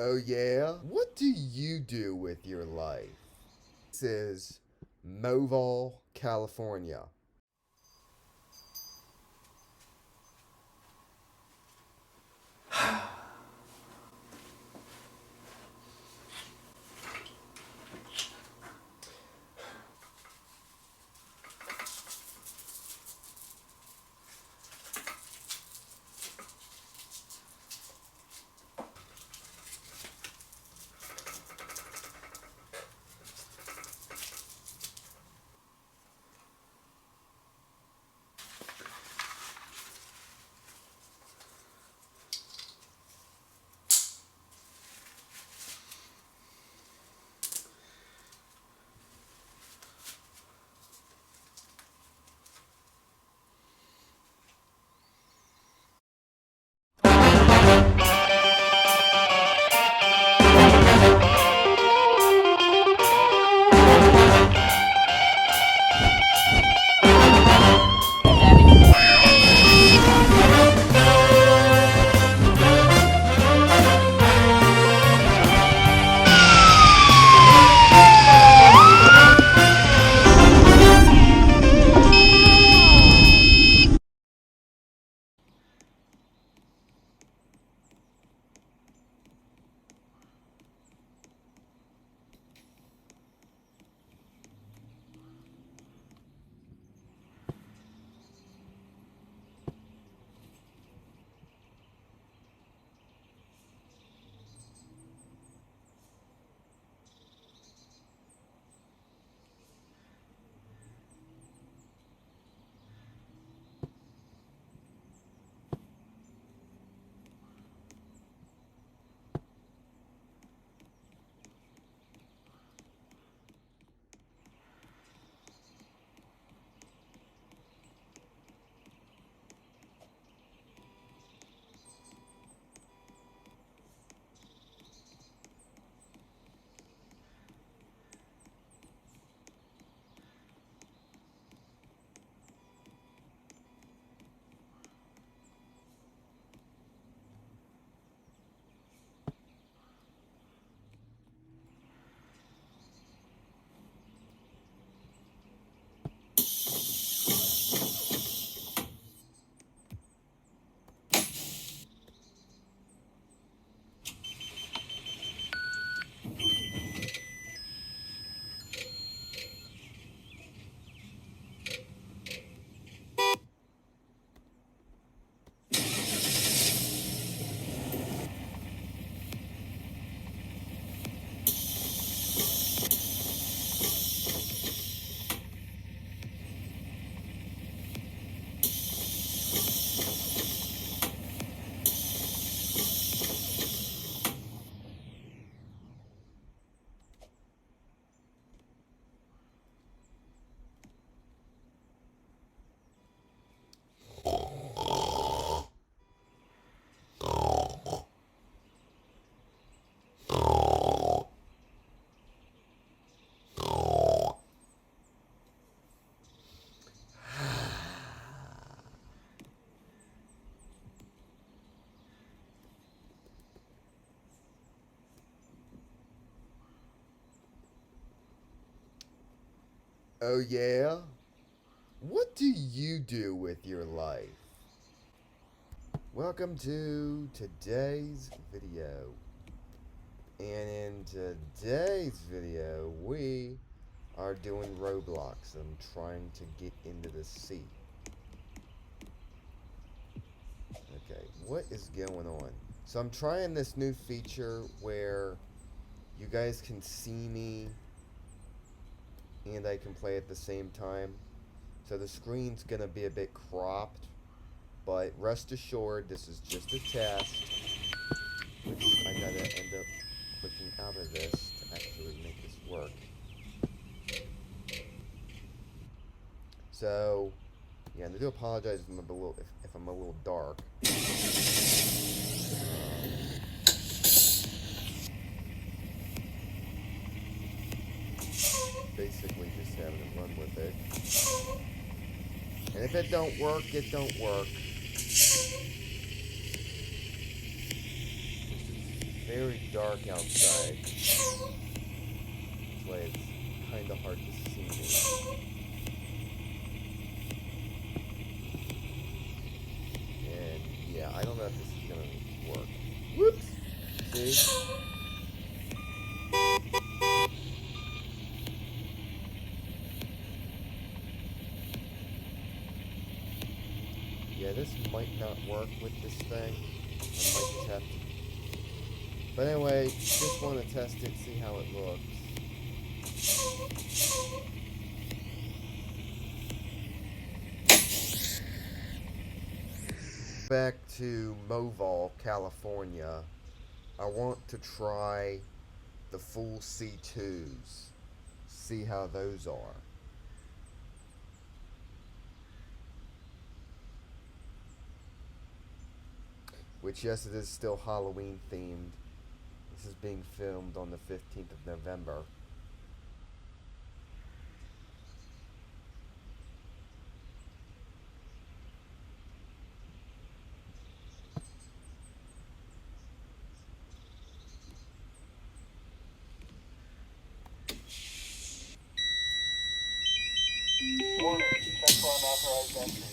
Oh yeah? What do you do with your life? This is Moval, California. Oh yeah? What do you do with your life? Welcome to today's video. And in today's video, we are doing Roblox. I'm trying to get into the sea. Okay, what is going on? So I'm trying this new feature where you guys can see me and I can play at the same time. So the screen's gonna be a bit cropped, but rest assured this is just a test, which I gotta end up clicking out of this to actually make this work. So, yeah, and I do apologize if I'm a little dark. Basically just having to run with it. And if it don't work, it don't work. This is very dark outside. That's why it's kind of hard to see me. And yeah, I don't know if this is gonna work. Whoops! See? Yeah, this might not work with this thing. I might just have to. But anyway, just want to test it, see how it looks. Back to Moval, California. I want to try the full C2s. See how those are. Which, yes, it is still Halloween themed. This is being filmed on the 15th of November. Warning, check for unauthorized entry.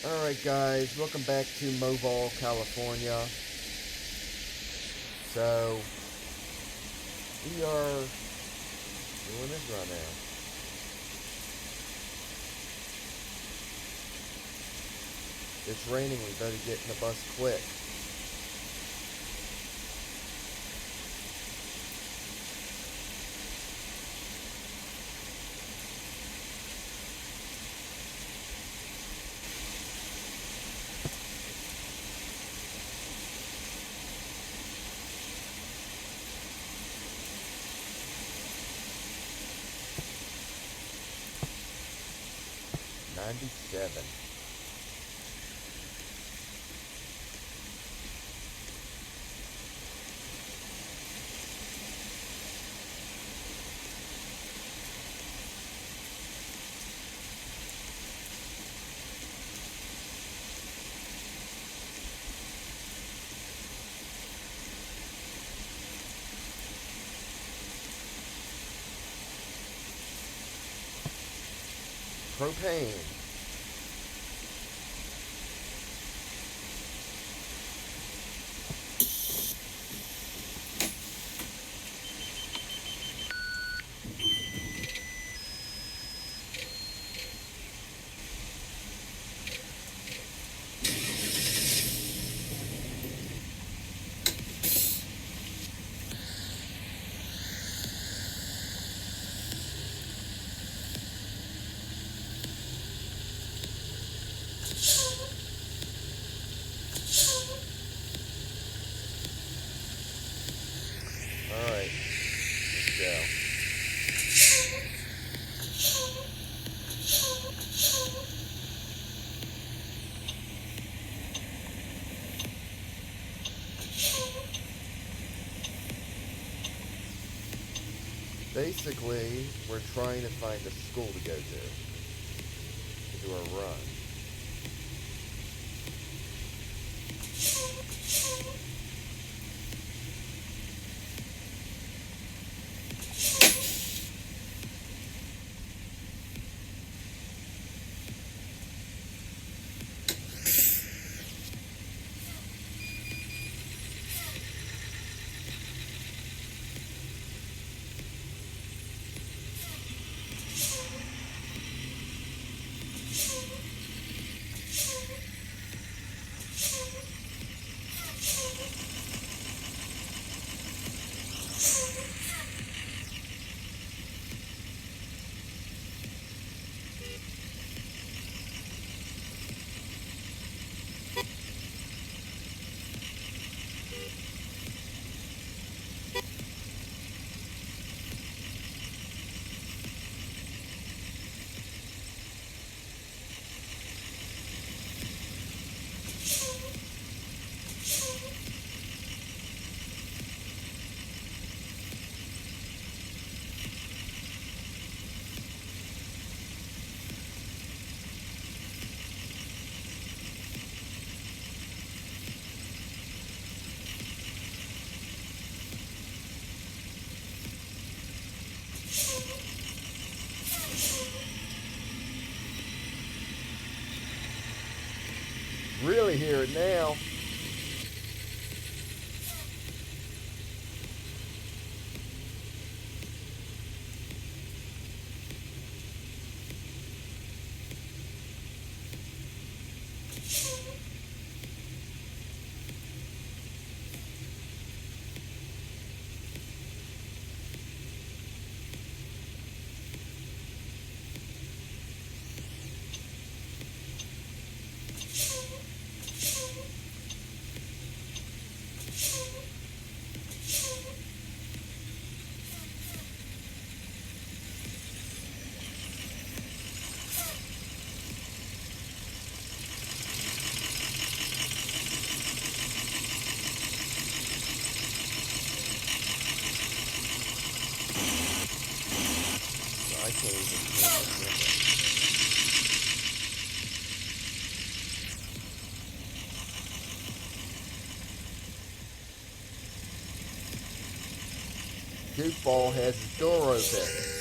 Alright guys, welcome back to Moval, California. So, we are doing this right now. It's raining, we better get in the bus quick. '97. Propane. Alright, let's go. Basically, we're trying to find a school to go to do a run. really hear it now. I can't even turn the camera. Goofball has his door open.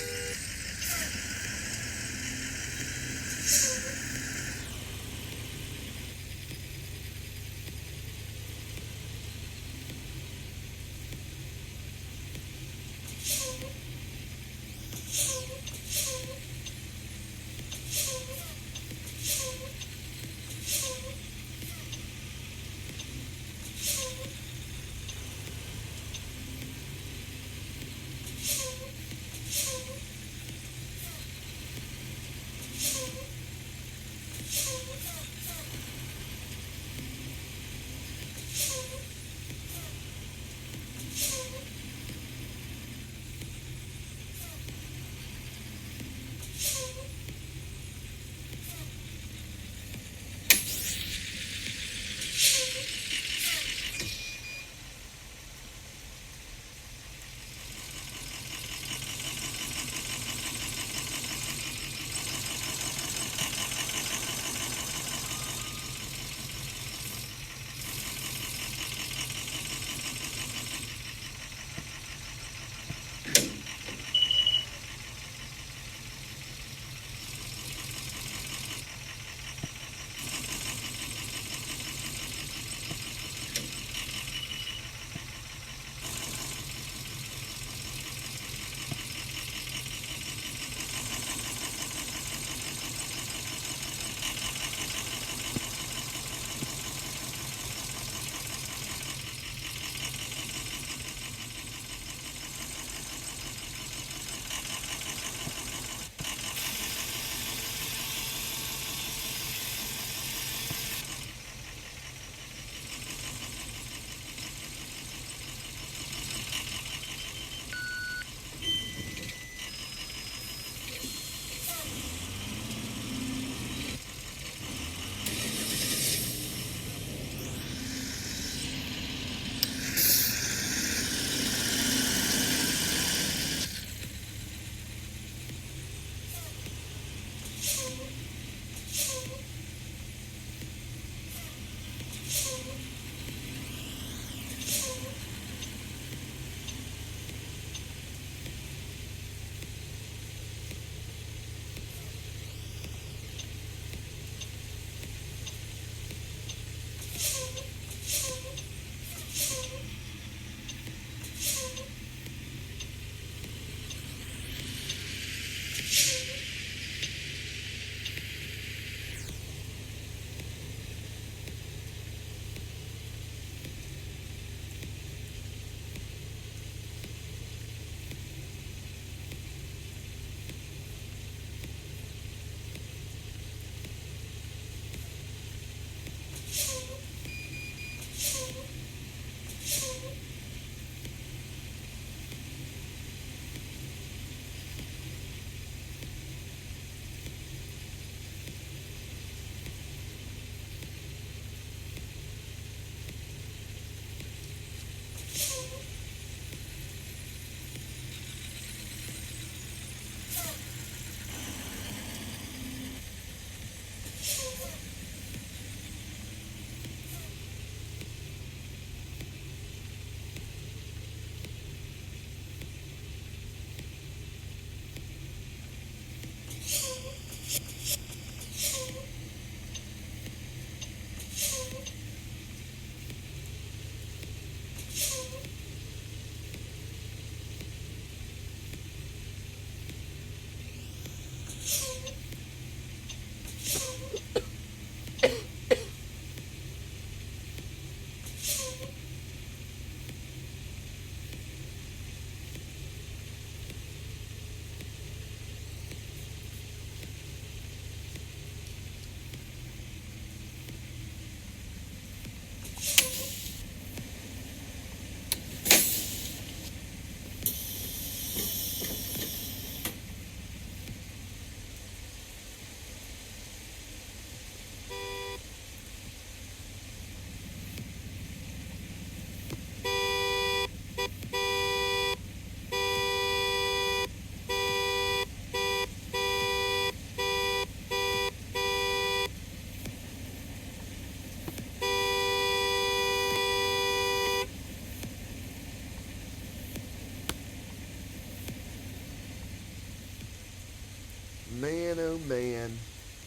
Oh man,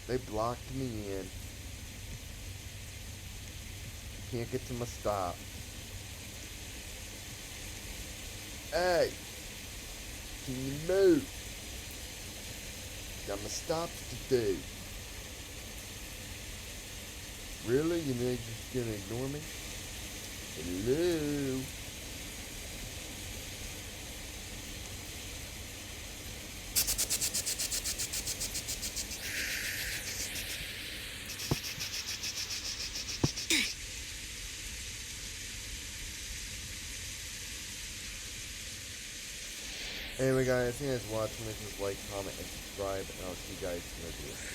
they blocked me in. Can't get to my stop. Hey, can you move? Got my stops to do. Really? You know you're just gonna ignore me? Hello? Anyway guys, thank you guys for watching. Make sure to like, comment, and subscribe, and I'll see you guys in the next video.